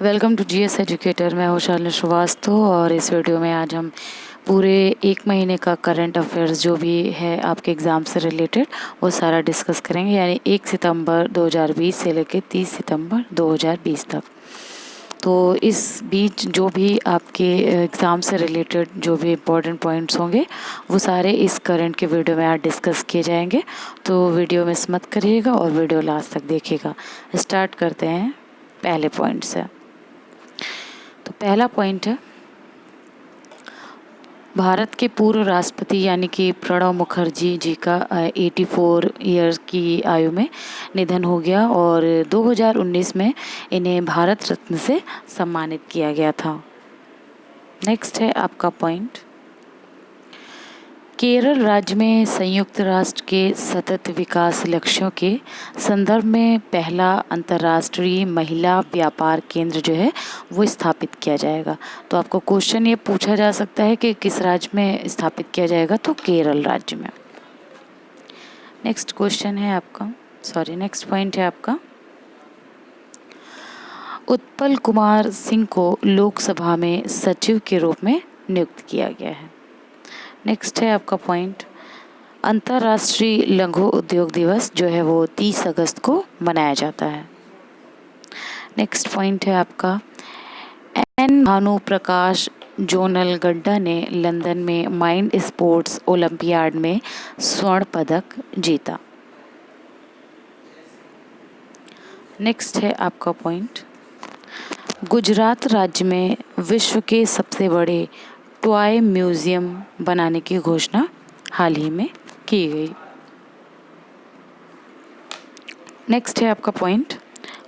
Welcome to GS educator. मैं हूँ शालिनी श्रीवास्तव और इस वीडियो में आज हम पूरे 1 महीने का करंट अफेयर्स जो भी है आपके एग्ज़ाम से रिलेटेड वो सारा डिस्कस करेंगे, यानी 1 सितंबर 2020 से लेकर 30 सितंबर 2020 तक। तो इस बीच जो भी आपके एग्ज़ाम से रिलेटेड जो भी इम्पोर्टेंट पॉइंट्स होंगे वो सारे इस करंट के वीडियो में आज डिस्कस किए जाएंगे। तो वीडियो मिस मत करिएगा और वीडियो लास्ट तक देखिएगा। स्टार्ट करते हैं पहले पॉइंट से। तो पहला पॉइंट है, भारत के पूर्व राष्ट्रपति यानी कि प्रणब मुखर्जी जी का 84 ईयर्स की आयु में निधन हो गया और 2019 में इन्हें भारत रत्न से सम्मानित किया गया था। नेक्स्ट है आपका पॉइंट, केरल राज्य में संयुक्त राष्ट्र के सतत विकास लक्ष्यों के संदर्भ में पहला अंतर्राष्ट्रीय महिला व्यापार केंद्र जो है वो स्थापित किया जाएगा। तो आपको क्वेश्चन ये पूछा जा सकता है कि किस राज्य में स्थापित किया जाएगा, तो केरल राज्य में। नेक्स्ट क्वेश्चन है आपका, नेक्स्ट पॉइंट है आपका, उत्पल कुमार सिंह को लोकसभा में सचिव के रूप में नियुक्त किया गया है। नेक्स्ट है आपका पॉइंट, अंतर्राष्ट्रीय लघु उद्योग दिवस जो है वो 30 अगस्त को मनाया जाता है। नेक्स्ट पॉइंट है आपका, एन भानु प्रकाश जोनल गड्ढा ने लंदन में माइंड स्पोर्ट्स ओलंपियाड में स्वर्ण पदक जीता। नेक्स्ट है आपका पॉइंट, गुजरात राज्य में विश्व के सबसे बड़े टॉय म्यूजियम बनाने की घोषणा हाल ही में की गई। नेक्स्ट है आपका पॉइंट,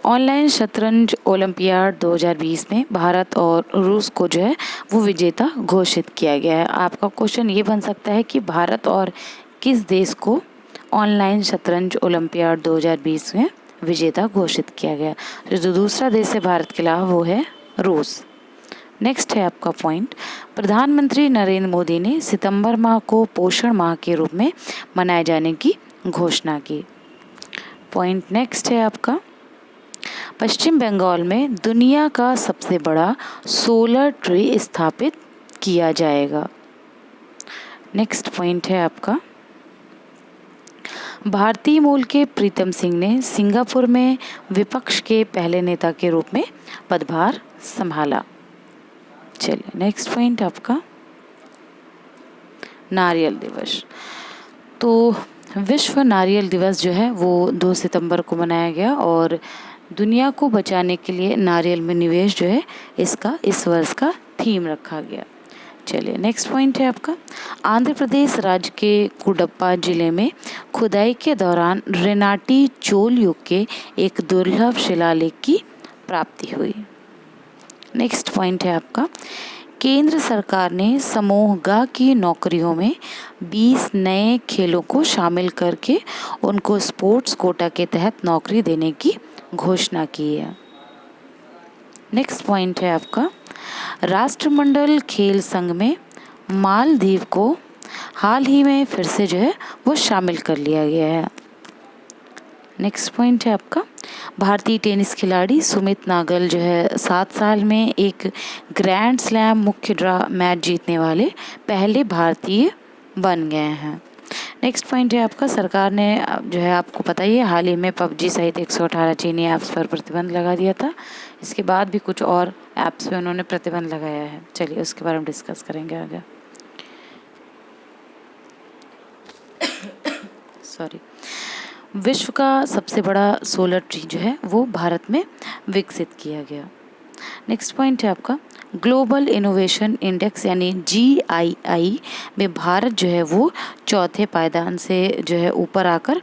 ऑनलाइन शतरंज ओलंपियाड 2020 में भारत और रूस को जो है वो विजेता घोषित किया गया है। आपका क्वेश्चन ये बन सकता है कि भारत और किस देश को ऑनलाइन शतरंज ओलंपियाड 2020 में विजेता घोषित किया गया। तो जो दूसरा देश है भारत के अलावा वो है रूस। नेक्स्ट है आपका पॉइंट, प्रधानमंत्री नरेंद्र मोदी ने सितंबर माह को पोषण माह के रूप में मनाए जाने की घोषणा की। पॉइंट नेक्स्ट है आपका, पश्चिम बंगाल में दुनिया का सबसे बड़ा सोलर ट्री स्थापित किया जाएगा। नेक्स्ट पॉइंट है आपका, भारतीय मूल के प्रीतम सिंह ने सिंगापुर में विपक्ष के पहले नेता के रूप में पदभार संभाला। चलिए नेक्स्ट पॉइंट आपका, नारियल दिवस। तो विश्व नारियल दिवस जो है वो 2 सितंबर को मनाया गया और दुनिया को बचाने के लिए नारियल में निवेश जो है इसका इस वर्ष का थीम रखा गया। चलिए नेक्स्ट पॉइंट है आपका, आंध्र प्रदेश राज्य के कुडप्पा जिले में खुदाई के दौरान रेनाटी चोल युग के एक दुर्लभ शिलालेख की प्राप्ति हुई। नेक्स्ट पॉइंट है आपका, केंद्र सरकार ने समूह ग की नौकरियों में 20 नए खेलों को शामिल करके उनको स्पोर्ट्स कोटा के तहत नौकरी देने की घोषणा की है। नेक्स्ट पॉइंट है आपका, राष्ट्रमंडल खेल संघ में मालदीव को हाल ही में फिर से जो है वो शामिल कर लिया गया है। नेक्स्ट पॉइंट है आपका, भारतीय टेनिस खिलाड़ी सुमित नागल जो है 7 साल में एक ग्रैंड स्लैम मुख्य ड्रा मैच जीतने वाले पहले भारतीय बन गए हैं। नेक्स्ट पॉइंट है आपका, सरकार ने जो है आपको पता ही है हाल ही में पबजी सहित 118 चीनी ऐप्स पर प्रतिबंध लगा दिया था। इसके बाद भी कुछ और ऐप्स पे उन्होंने प्रतिबंध लगाया है। चलिए उसके बारे में डिस्कस करेंगे आगे। विश्व का सबसे बड़ा सोलर ट्री जो है वो भारत में विकसित किया गया। नेक्स्ट पॉइंट है आपका, ग्लोबल इनोवेशन इंडेक्स यानी GII में भारत जो है वो चौथे पायदान से जो है ऊपर आकर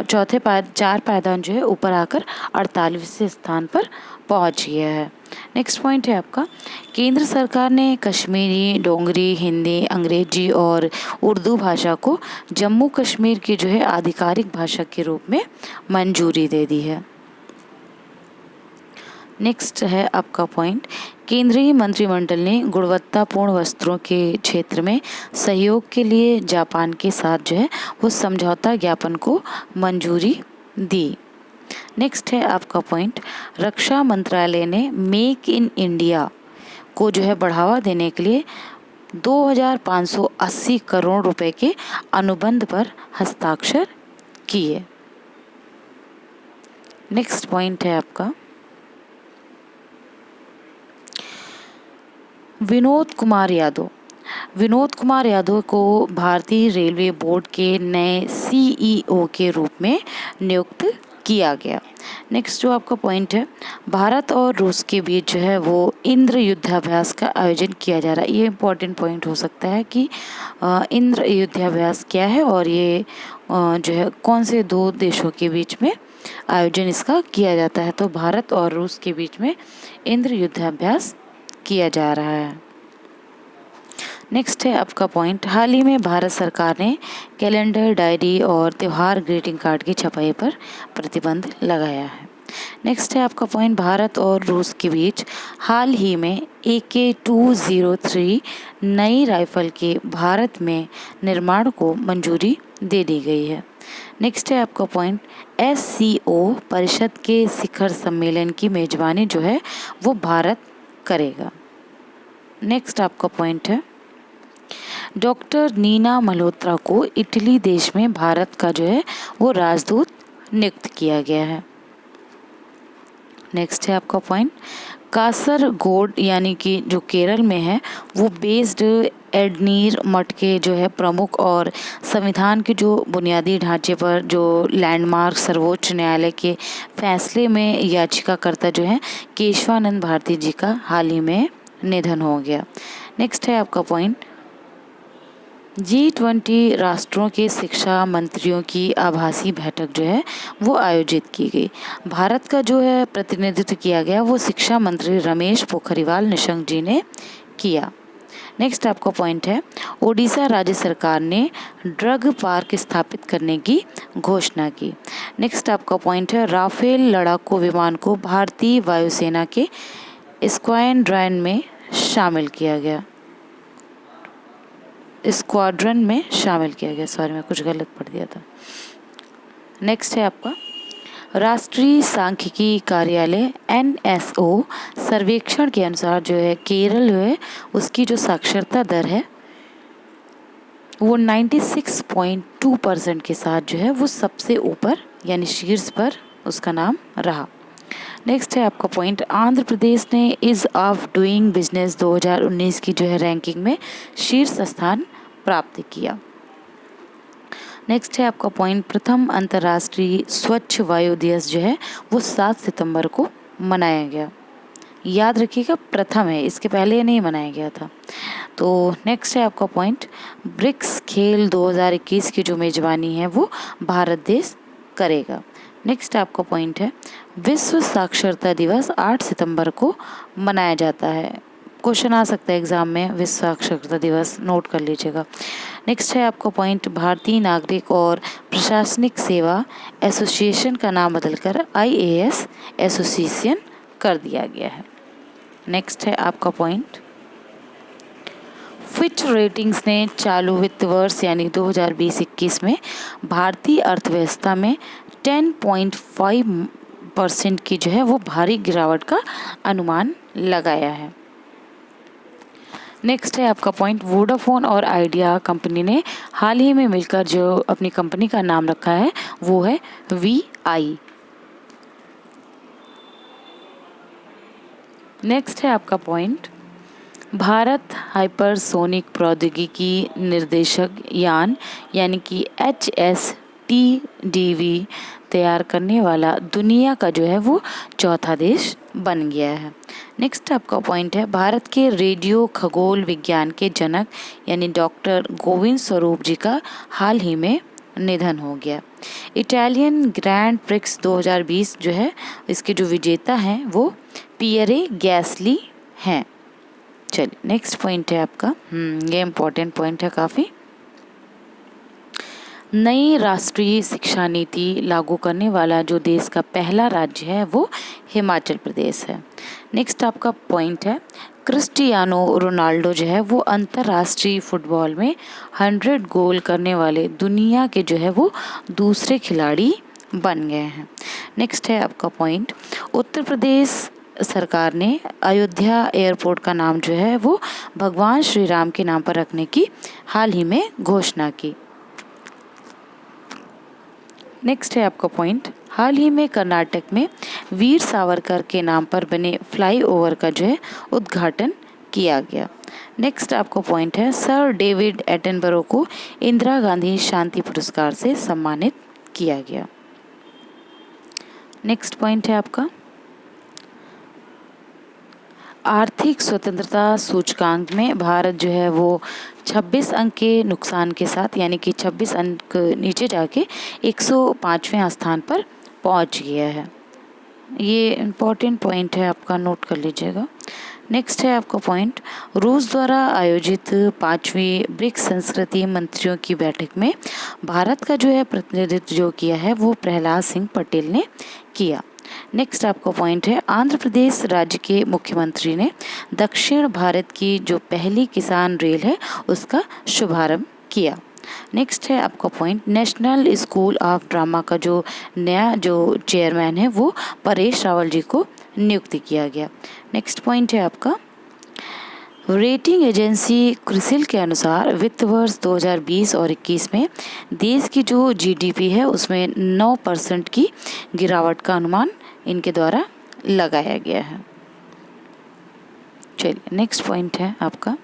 4 पायदान जो है ऊपर आकर 48वें स्थान पर पहुंच गया है। नेक्स्ट पॉइंट है आपका, केंद्र सरकार ने कश्मीरी, डोगरी, हिंदी, अंग्रेजी और उर्दू भाषा को जम्मू कश्मीर की जो है आधिकारिक भाषा के रूप में मंजूरी दे दी है। नेक्स्ट है आपका पॉइंट, केंद्रीय मंत्रिमंडल ने गुणवत्तापूर्ण वस्त्रों के क्षेत्र में सहयोग के लिए जापान के साथ जो है वो समझौता ज्ञापन को मंजूरी दी। नेक्स्ट है आपका पॉइंट, रक्षा मंत्रालय ने मेक इन इंडिया को जो है बढ़ावा देने के लिए 2580 करोड़ रुपए के अनुबंध पर हस्ताक्षर किए। नेक्स्ट पॉइंट है आपका, विनोद कुमार यादव। विनोद कुमार यादव को भारतीय रेलवे बोर्ड के नए सीईओ के रूप में नियुक्त किया गया। नेक्स्ट जो आपका पॉइंट है, भारत और रूस के बीच जो है वो इंद्र युद्धाभ्यास का आयोजन किया जा रहा है। ये इम्पोर्टेंट पॉइंट हो सकता है कि इंद्र युद्धाभ्यास क्या है और ये जो है कौन से दो देशों के बीच में आयोजन इसका किया जाता है। तो भारत और रूस के बीच में इंद्र युद्धाभ्यास किया जा रहा है। नेक्स्ट है आपका पॉइंट, हाल ही में भारत सरकार ने कैलेंडर, डायरी और त्यौहार ग्रीटिंग कार्ड की छपाई पर प्रतिबंध लगाया है। नेक्स्ट है आपका पॉइंट, भारत और रूस के बीच हाल ही में AK-203 नई राइफल के भारत में निर्माण को मंजूरी दे दी गई है। नेक्स्ट है आपका पॉइंट, SCO परिषद के शिखर सम्मेलन की मेजबानी जो है वो भारत करेगा। नेक्स्ट आपका पॉइंट है, डॉक्टर नीना मल्होत्रा को इटली देश में भारत का जो है वो राजदूत नियुक्त किया गया है। नेक्स्ट है आपका पॉइंट, कासरगोड यानी कि जो केरल में है वो बेस्ड एडनीर मठ के जो है प्रमुख और संविधान के जो बुनियादी ढांचे पर जो लैंडमार्क सर्वोच्च न्यायालय के फैसले में याचिकाकर्ता जो है केशवानंद भारती जी का हाल ही में निधन हो गया। नेक्स्ट है आपका पॉइंट, G20 राष्ट्रों के शिक्षा मंत्रियों की आभासी बैठक जो है वो आयोजित की गई। भारत का जो है प्रतिनिधित्व किया गया वो शिक्षा मंत्री रमेश पोखरियाल निशंक जी ने किया। नेक्स्ट आपका पॉइंट है, ओडिशा राज्य सरकार ने ड्रग पार्क स्थापित करने की घोषणा की। नेक्स्ट आपका पॉइंट है, राफेल लड़ाकू विमान को भारतीय वायुसेना के स्क्वाड्रन में शामिल किया गया। सॉरी मैं कुछ गलत पढ़ दिया था। नेक्स्ट है आपका, राष्ट्रीय सांख्यिकी कार्यालय NSO सर्वेक्षण के अनुसार जो है केरल जो है उसकी जो साक्षरता दर है वो 96.2% के साथ जो है वो सबसे ऊपर यानी शीर्ष पर उसका नाम रहा। नेक्स्ट है आपका पॉइंट, आंध्र प्रदेश ने इज ऑफ डूइंग बिजनेस 2019 की जो है रैंकिंग में शीर्ष स्थान प्राप्त किया। नेक्स्ट है आपका पॉइंट, प्रथम अंतर्राष्ट्रीय स्वच्छ वायु दिवस जो है वो 7 सितंबर को मनाया गया। याद रखिएगा प्रथम है, इसके पहले ये नहीं मनाया गया था। तो नेक्स्ट है आपका पॉइंट, ब्रिक्स खेल 2021 की जो मेजबानी है वो भारत देश करेगा। नेक्स्ट आपका पॉइंट है, विश्व साक्षरता दिवस 8 सितंबर को मनाया जाता है। क्वेश्चन आ सकता है एग्जाम में, विश्व साक्षरता दिवस नोट कर लीजिएगा। नेक्स्ट है आपका पॉइंट, भारतीय नागरिक और प्रशासनिक सेवा एसोसिएशन का नाम बदलकर IAS एसोसिएशन कर दिया गया है। नेक्स्ट है आपका पॉइंट, फिच रेटिंग्स ने चालू वित्त वर्ष यानी 2020-21 में भारतीय अर्थव्यवस्था में 10.5% की जो है वो भारी गिरावट का अनुमान लगाया है। नेक्स्ट है आपका पॉइंट, वोडाफोन और आइडिया कंपनी ने हाल ही में मिलकर जो अपनी कंपनी का नाम रखा है वो है VI। नेक्स्ट है आपका पॉइंट, भारत हाइपरसोनिक प्रौद्योगिकी निर्देशक यान यानी कि HSTDV तैयार करने वाला दुनिया का जो है वो चौथा देश बन गया है। नेक्स्ट आपका पॉइंट है, भारत के रेडियो खगोल विज्ञान के जनक यानी डॉक्टर गोविंद स्वरूप जी का हाल ही में निधन हो गया। इटालियन ग्रैंड प्रिक्स 2020 जो है इसके जो विजेता हैं वो पियरे गैसली हैं। चलिए नेक्स्ट पॉइंट है आपका, ये इम्पोर्टेंट पॉइंट है काफ़ी, नई राष्ट्रीय शिक्षा नीति लागू करने वाला जो देश का पहला राज्य है वो हिमाचल प्रदेश है। नेक्स्ट आपका पॉइंट है, क्रिस्टियानो रोनाल्डो जो है वो अंतर्राष्ट्रीय फुटबॉल में 100 गोल करने वाले दुनिया के जो है वो दूसरे खिलाड़ी बन गए हैं। नेक्स्ट है आपका पॉइंट, उत्तर प्रदेश सरकार ने अयोध्या एयरपोर्ट का नाम जो है वो भगवान श्री राम के नाम पर रखने की हाल ही में घोषणा की। नेक्स्ट है आपका पॉइंट, हाल ही में कर्नाटक में वीर सावरकर के नाम पर बने फ्लाईओवर का जो है उद्घाटन किया गया। नेक्स्ट आपका पॉइंट है, सर डेविड एटनबरो को इंदिरा गांधी शांति पुरस्कार से सम्मानित किया गया। नेक्स्ट पॉइंट है आपका, आर्थिक स्वतंत्रता सूचकांक में भारत जो है वो 26 अंक के नुकसान के साथ, यानी कि 26 अंक नीचे जाके 105वें स्थान पर पहुंच गया है। ये इम्पॉर्टेंट पॉइंट है, आपका नोट कर लीजिएगा। नेक्स्ट है आपका पॉइंट, रूस द्वारा आयोजित 5वीं ब्रिक्स संस्कृति मंत्रियों की बैठक में भारत का जो है प्रतिनिधित्व जो किया है वो प्रहलाद सिंह पटेल ने किया। नेक्स्ट आपका पॉइंट है, आंध्र प्रदेश राज्य के मुख्यमंत्री ने दक्षिण भारत की जो पहली किसान रेल है उसका शुभारंभ किया। नेक्स्ट है आपका point, national school of drama का जो नया जो चेयरमैन है वो परेश रावल जी को नियुक्त किया गया। नेक्स्ट पॉइंट है आपका, रेटिंग एजेंसी क्रिसिल के अनुसार वित्त वर्ष 2020 और 21 में देश की जो जीडीपी है उसमें 9% की गिरावट का अनुमान इनके द्वारा लगाया गया है। चलिए नेक्स्ट पॉइंट है आपका,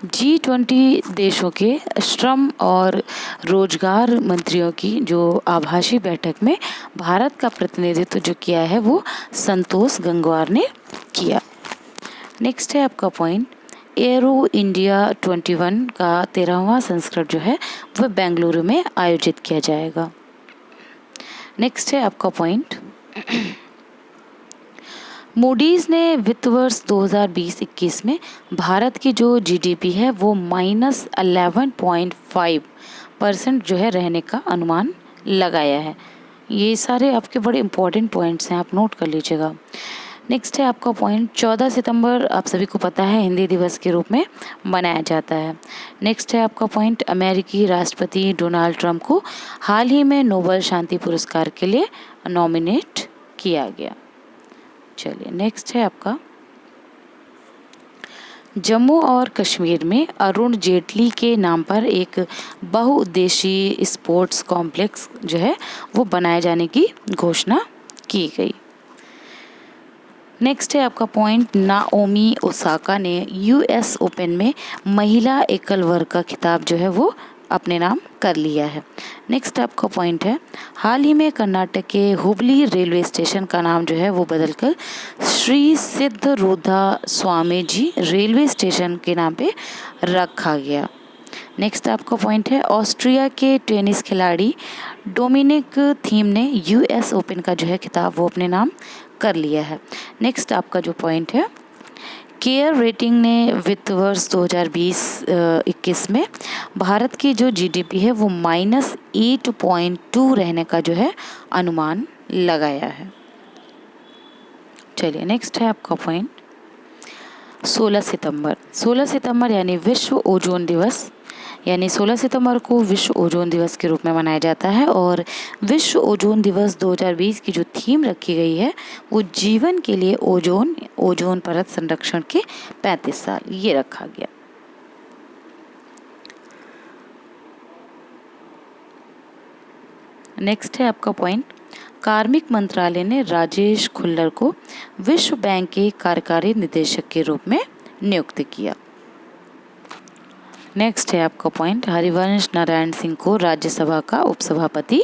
G20 देशों के श्रम और रोजगार मंत्रियों की जो आभासी बैठक में भारत का प्रतिनिधित्व जो किया है वो संतोष गंगवार ने किया। नेक्स्ट है आपका पॉइंट, एरो इंडिया 21 का 13वां संस्करण जो है वह बेंगलुरु में आयोजित किया जाएगा। नेक्स्ट है आपका पॉइंट, मूडीज ने वित्त वर्ष 2020-21 में भारत की जो जीडीपी है वो -11.5% जो है रहने का अनुमान लगाया है। ये सारे आपके बड़े इंपॉर्टेंट पॉइंट्स हैं, आप नोट कर लीजिएगा। नेक्स्ट है आपका पॉइंट, 14 सितंबर आप सभी को पता है हिंदी दिवस के रूप में मनाया जाता है। नेक्स्ट है आपका पॉइंट, अमेरिकी राष्ट्रपति डोनाल्ड ट्रंप को हाल ही में नोबेल शांति पुरस्कार के लिए नॉमिनेट किया गया। चलिए नेक्स्ट है आपका, जम्मू और कश्मीर में अरुण जेटली के नाम पर एक बहुउद्देशीय स्पोर्ट्स कॉम्प्लेक्स जो है वो बनाए जाने की घोषणा की गई। नेक्स्ट है आपका पॉइंट, नाओमी ओसाका ने यूएस ओपन में महिला एकल वर्ग का खिताब जो है वो अपने नाम कर लिया है। नेक्स्ट आपका पॉइंट है, हाल ही में कर्नाटक के हुबली रेलवे स्टेशन का नाम जो है वो बदलकर श्री सिद्धरूढ़ा स्वामी जी रेलवे स्टेशन के नाम पे रखा गया। नेक्स्ट आपका पॉइंट है, ऑस्ट्रिया के टेनिस खिलाड़ी डोमिनिक थीम ने यूएस ओपन का जो है खिताब वो अपने नाम कर लिया है। नेक्स्ट आपका जो पॉइंट है, केयर रेटिंग ने वित्त वर्ष 2020-21 में भारत की जो जीडीपी है वो -8.2 रहने का जो है अनुमान लगाया है। चलिए नेक्स्ट है आपका पॉइंट, 16 सितंबर यानी विश्व ओजोन दिवस, यानी 16 सितंबर को विश्व ओजोन दिवस के रूप में मनाया जाता है। और विश्व ओजोन दिवस 2020 की जो थीम रखी गई है वो जीवन के लिए ओजोन परत संरक्षण के 35 साल ये रखा गया। नेक्स्ट है आपका पॉइंट, कार्मिक मंत्रालय ने राजेश खुल्लर को विश्व बैंक के कार्यकारी निदेशक के रूप में नियुक्त किया। नेक्स्ट है आपका पॉइंट, हरिवंश नारायण सिंह को राज्यसभा का उपसभापति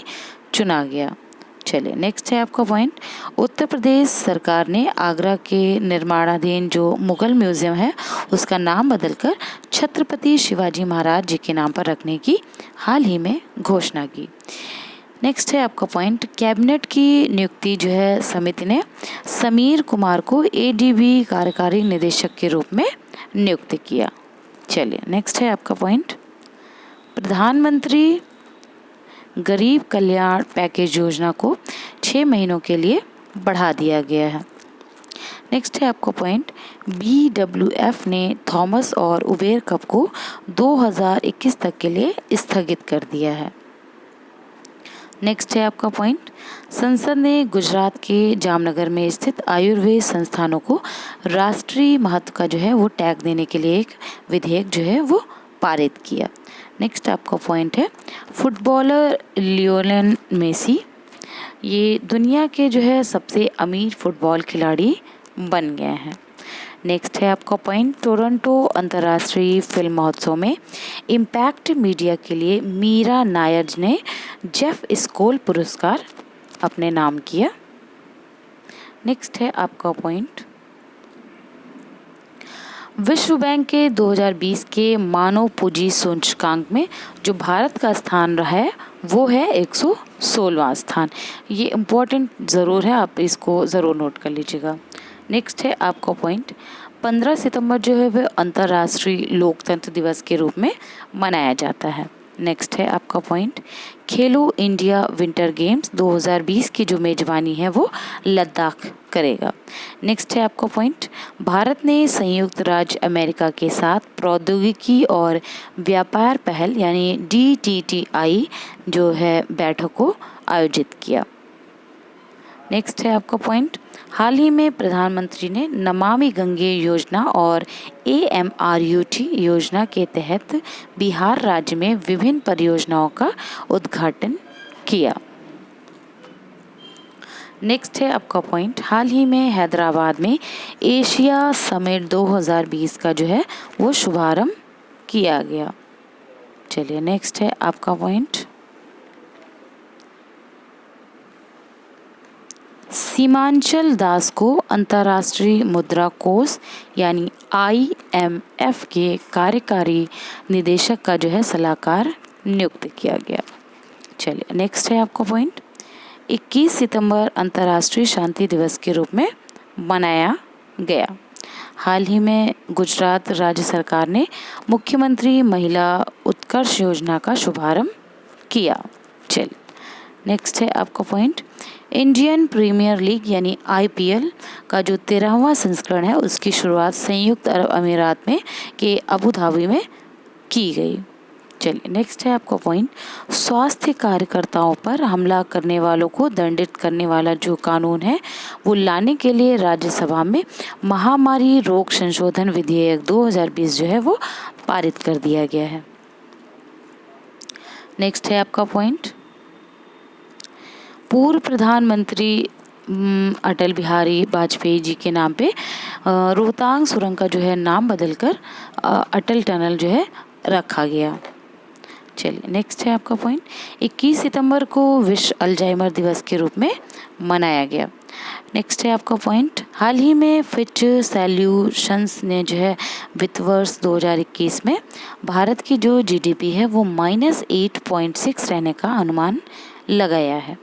चुना गया। चलिए नेक्स्ट है आपका पॉइंट, उत्तर प्रदेश सरकार ने आगरा के निर्माणाधीन जो मुगल म्यूजियम है उसका नाम बदलकर छत्रपति शिवाजी महाराज जी के नाम पर रखने की हाल ही में घोषणा की। नेक्स्ट है आपका पॉइंट, कैबिनेट की नियुक्ति जो है समिति ने समीर कुमार को एडीबी कार्यकारी निदेशक के रूप में नियुक्त किया। चलिए नेक्स्ट है आपका पॉइंट, प्रधानमंत्री गरीब कल्याण पैकेज योजना को 6 महीनों के लिए बढ़ा दिया गया है। नेक्स्ट है आपका पॉइंट, BWF ने थॉमस और उबेर कप को 2021 तक के लिए स्थगित कर दिया है। नेक्स्ट है आपका पॉइंट, संसद ने गुजरात के जामनगर में स्थित आयुर्वेद संस्थानों को राष्ट्रीय महत्व का जो है वो टैग देने के लिए एक विधेयक जो है वो पारित किया। नेक्स्ट आपका पॉइंट है, फुटबॉलर लियोनेल मेसी ये दुनिया के जो है सबसे अमीर फुटबॉल खिलाड़ी बन गए हैं। नेक्स्ट है आपका पॉइंट, टोरंटो अंतर्राष्ट्रीय फिल्म महोत्सव में इम्पैक्ट मीडिया के लिए मीरा नायर ने जेफ स्कोल पुरस्कार अपने नाम किया। नेक्स्ट है आपका पॉइंट, विश्व बैंक के 2020 के मानव पूंजी सूचकांक में जो भारत का स्थान रहा है वो है 116वां स्थान। ये इम्पोर्टेंट ज़रूर है, आप इसको ज़रूर नोट कर लीजिएगा। नेक्स्ट है आपका पॉइंट, 15 सितंबर जो है वह अंतर्राष्ट्रीय लोकतंत्र दिवस के रूप में मनाया जाता है। नेक्स्ट है आपका पॉइंट, खेलो इंडिया विंटर गेम्स 2020 की जो मेजबानी है वो लद्दाख करेगा। नेक्स्ट है आपका पॉइंट, भारत ने संयुक्त राज्य अमेरिका के साथ प्रौद्योगिकी और व्यापार पहल यानी DTTI जो है बैठक को आयोजित किया। नेक्स्ट है आपका पॉइंट, हाल ही में प्रधानमंत्री ने नमामि गंगे योजना और AMRUT योजना के तहत बिहार राज्य में विभिन्न परियोजनाओं का उद्घाटन किया। नेक्स्ट है आपका पॉइंट, हाल ही में हैदराबाद में एशिया समिट 2020 का जो है वो शुभारंभ किया गया। चलिए नेक्स्ट है आपका पॉइंट, सीमांचल दास को अंतर्राष्ट्रीय मुद्रा कोष यानी IMF के कार्यकारी निदेशक का जो है सलाहकार नियुक्त किया गया। चलिए नेक्स्ट है आपका पॉइंट, 21 सितंबर अंतर्राष्ट्रीय शांति दिवस के रूप में मनाया गया। हाल ही में गुजरात राज्य सरकार ने मुख्यमंत्री महिला उत्कर्ष योजना का शुभारंभ किया। चलिए नेक्स्ट है आपका पॉइंट, इंडियन प्रीमियर लीग यानी IPL का जो 13वां संस्करण है उसकी शुरुआत संयुक्त अरब अमीरात में के अबू धाबी में की गई। चलिए नेक्स्ट है आपका पॉइंट, स्वास्थ्य कार्यकर्ताओं पर हमला करने वालों को दंडित करने वाला जो कानून है वो लाने के लिए राज्यसभा में महामारी रोग संशोधन विधेयक 2020 जो है वो पारित कर दिया गया है। नेक्स्ट है आपका पॉइंट, पूर्व प्रधानमंत्री अटल बिहारी वाजपेयी जी के नाम पे रोहतांग सुरंग का जो है नाम बदलकर अटल टनल जो है रखा गया। चलिए नेक्स्ट है आपका पॉइंट, 21 सितंबर को विश्व अल्जाइमर दिवस के रूप में मनाया गया। नेक्स्ट है आपका पॉइंट, हाल ही में फिच सॉल्यूशंस ने जो है वित्त वर्ष 2021 में भारत की जो GDP है वो -8.6 रहने का अनुमान लगाया है।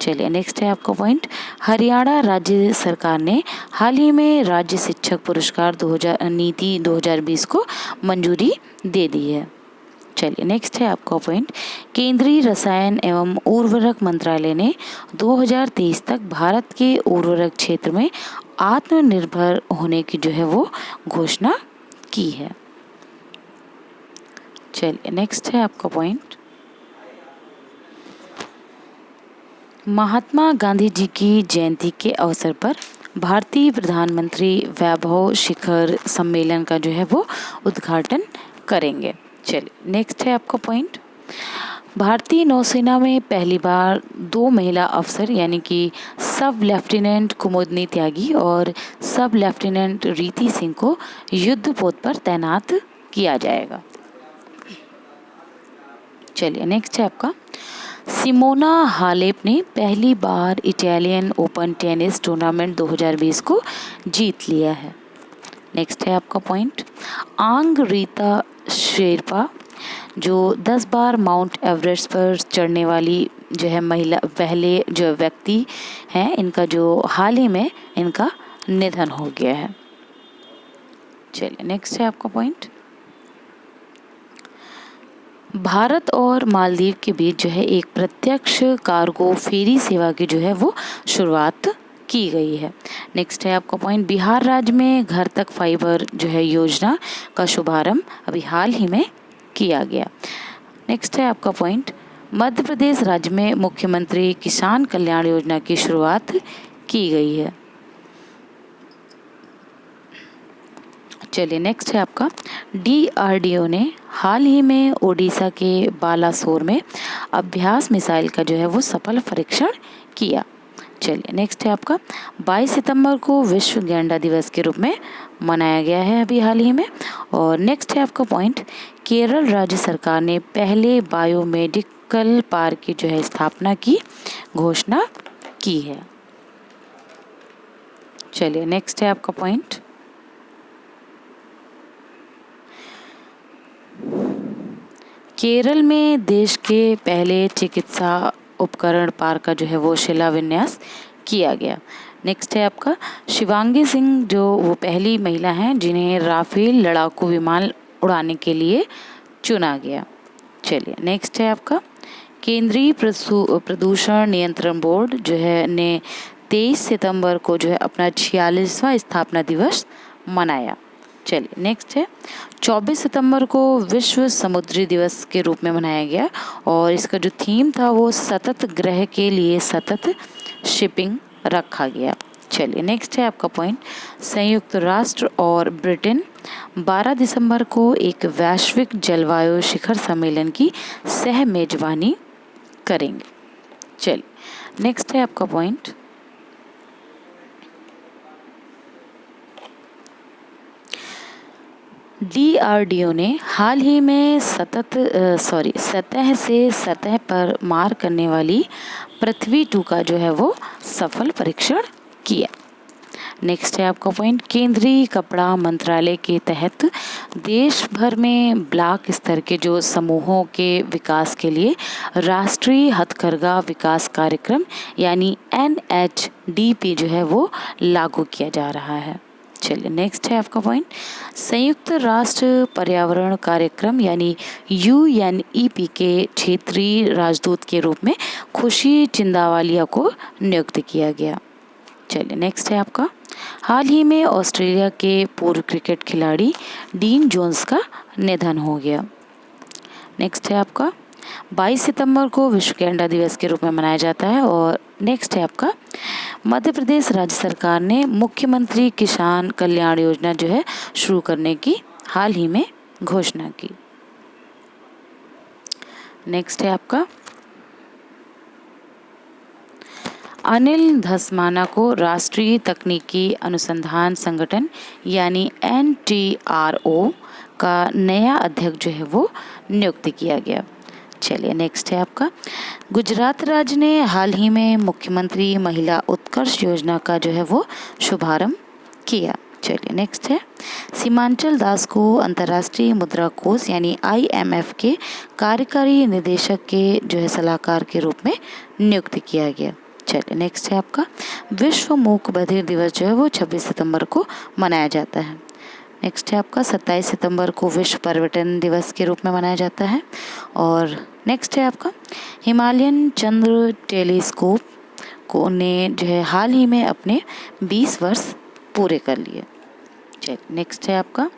चलिए नेक्स्ट है आपका पॉइंट, हरियाणा राज्य सरकार ने हाल ही में राज्य शिक्षक पुरस्कार नीति 2020 को मंजूरी दे दी है। चलिए नेक्स्ट है आपका पॉइंट, केंद्रीय रसायन एवं उर्वरक मंत्रालय ने 2023 तक भारत के उर्वरक क्षेत्र में आत्मनिर्भर होने की जो है वो घोषणा की है। चलिए नेक्स्ट है आपका पॉइंट, महात्मा गांधी जी की जयंती के अवसर पर भारतीय प्रधानमंत्री वैभव शिखर सम्मेलन का जो है वो उद्घाटन करेंगे। चलिए नेक्स्ट है आपका पॉइंट, भारतीय नौसेना में पहली बार 2 महिला अफसर यानी कि सब लेफ्टिनेंट कुमुदनी त्यागी और सब लेफ्टिनेंट रीति सिंह को युद्ध पोत पर तैनात किया जाएगा। चलिए नेक्स्ट है आपका, सिमोना हालेप ने पहली बार इटालियन ओपन टेनिस टूर्नामेंट 2020 को जीत लिया है। नेक्स्ट है आपका पॉइंट, आंग रीता शेरपा जो 10 बार माउंट एवरेस्ट पर चढ़ने वाली जो है महिला पहले जो व्यक्ति हैं, इनका जो हाल ही में इनका निधन हो गया है। चलिए नेक्स्ट है आपका पॉइंट, भारत और मालदीव के बीच जो है एक प्रत्यक्ष कार्गो फेरी सेवा की जो है वो शुरुआत की गई है। नेक्स्ट है आपका पॉइंट, बिहार राज्य में घर तक फाइबर जो है योजना का शुभारंभ अभी हाल ही में किया गया। नेक्स्ट है आपका पॉइंट, मध्य प्रदेश राज्य में मुख्यमंत्री किसान कल्याण योजना की शुरुआत की गई है। चलिए नेक्स्ट है आपका, DRDO ने हाल ही में ओडिशा के बालासोर में अभ्यास मिसाइल का जो है वो सफल परीक्षण किया। चलिए नेक्स्ट है आपका, 22 सितंबर को विश्व गैंडा दिवस के रूप में मनाया गया है अभी हाल ही में। और नेक्स्ट है आपका पॉइंट, केरल राज्य सरकार ने पहले बायोमेडिकल पार्क की जो है स्थापना की घोषणा की है। चलिए नेक्स्ट है आपका पॉइंट, केरल में देश के पहले चिकित्सा उपकरण पार्क का जो है वो शिलान्यास किया गया। नेक्स्ट है आपका, शिवांगी सिंह जो वो पहली महिला हैं जिन्हें राफेल लड़ाकू विमान उड़ाने के लिए चुना गया। चलिए नेक्स्ट है आपका, केंद्रीय प्रदूषण नियंत्रण बोर्ड जो है ने 23 सितंबर को जो है अपना 46वां स्थापना दिवस मनाया। चलिए नेक्स्ट है, 24 सितंबर को विश्व समुद्री दिवस के रूप में मनाया गया और इसका जो थीम था वो सतत ग्रह के लिए सतत शिपिंग रखा गया। चलिए नेक्स्ट है आपका पॉइंट, संयुक्त राष्ट्र और ब्रिटेन 12 दिसंबर को एक वैश्विक जलवायु शिखर सम्मेलन की सह मेजबानी करेंगे। चलिए नेक्स्ट है आपका पॉइंट, DRDO ने हाल ही में सतह से सतह पर मार करने वाली पृथ्वी 2 का जो है वो सफल परीक्षण किया। नेक्स्ट है आपका पॉइंट, केंद्रीय कपड़ा मंत्रालय के तहत देश भर में ब्लॉक स्तर के जो समूहों के विकास के लिए राष्ट्रीय हथकरघा विकास कार्यक्रम यानी NHDP जो है वो लागू किया जा रहा है। चलिए नेक्स्ट है आपका पॉइंट, संयुक्त राष्ट्र पर्यावरण कार्यक्रम यानी UNEP के क्षेत्रीय राजदूत के रूप में खुशी चिंदावालिया को नियुक्त किया गया। चलिए नेक्स्ट है आपका, हाल ही में ऑस्ट्रेलिया के पूर्व क्रिकेट खिलाड़ी डीन जोन्स का निधन हो गया। नेक्स्ट है आपका, 22 सितंबर को विश्व गैंडा दिवस के रूप में मनाया जाता है। और नेक्स्ट है आपका, मध्य प्रदेश राज्य सरकार ने मुख्यमंत्री किसान कल्याण योजना जो है शुरू करने की हाल ही में घोषणा की। नेक्स्ट है आपका, अनिल धस्माना को राष्ट्रीय तकनीकी अनुसंधान संगठन यानी NTRO का नया अध्यक्ष जो है वो नियुक्त किया गया। चलिए नेक्स्ट है आपका, गुजरात राज्य ने हाल ही में मुख्यमंत्री महिला उत्कर्ष योजना का जो है वो शुभारंभ किया। चलिए नेक्स्ट है, सीमांचल दास को अंतर्राष्ट्रीय मुद्रा कोष यानी IMF के कार्यकारी निदेशक के जो है सलाहकार के रूप में नियुक्त किया गया। चलिए नेक्स्ट है आपका, विश्व मूक बधिर दिवस जो है वो 26 सितंबर को मनाया जाता है। नेक्स्ट है आपका, 27 सितंबर को विश्व पर्यटन दिवस के रूप में मनाया जाता है। और नेक्स्ट है आपका, हिमालयन चंद्र टेलीस्कोप को ने जो है हाल ही में अपने 20 वर्ष पूरे कर लिए। चलिए नेक्स्ट है आपका,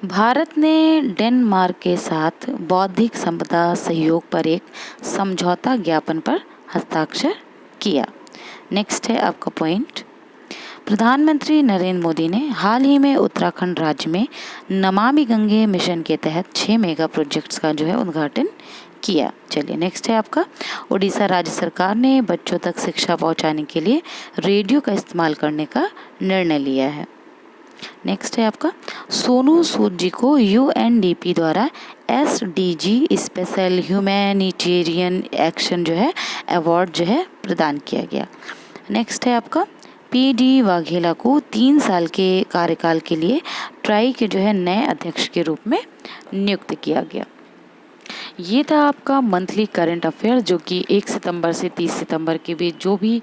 भारत ने डेनमार्क के साथ बौद्धिक संपदा सहयोग पर एक समझौता ज्ञापन पर हस्ताक्षर किया। नेक्स्ट है आपका पॉइंट, प्रधानमंत्री नरेंद्र मोदी ने हाल ही में उत्तराखंड राज्य में नमामि गंगे मिशन के तहत 6 मेगा प्रोजेक्ट्स का जो है उद्घाटन किया। चलिए नेक्स्ट है आपका, उड़ीसा राज्य सरकार ने बच्चों तक शिक्षा पहुंचाने के लिए रेडियो का इस्तेमाल करने का निर्णय लिया है। नेक्स्ट है आपका, सोनू सूद जी को UNDP द्वारा SDG स्पेशल ह्यूमैनिटेरियन एक्शन जो है अवार्ड जो है प्रदान किया गया। नेक्स्ट है आपका, PD वाघेला को 3 साल के कार्यकाल के लिए ट्राई के जो है नए अध्यक्ष के रूप में नियुक्त किया गया। ये था आपका मंथली करंट अफेयर जो कि 1 सितंबर से 30 सितंबर के बीच जो भी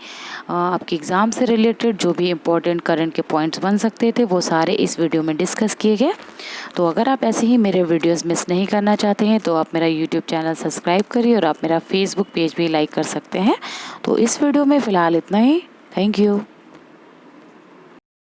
आपके एग्ज़ाम से रिलेटेड जो भी इम्पोर्टेंट करंट के पॉइंट्स बन सकते थे वो सारे इस वीडियो में डिस्कस किए गए। तो अगर आप ऐसे ही मेरे वीडियोस मिस नहीं करना चाहते हैं तो आप मेरा यूट्यूब चैनल सब्सक्राइब करिए और आप मेरा फेसबुक पेज भी लाइक कर सकते हैं। तो इस वीडियो में फ़िलहाल इतना ही। Thank you.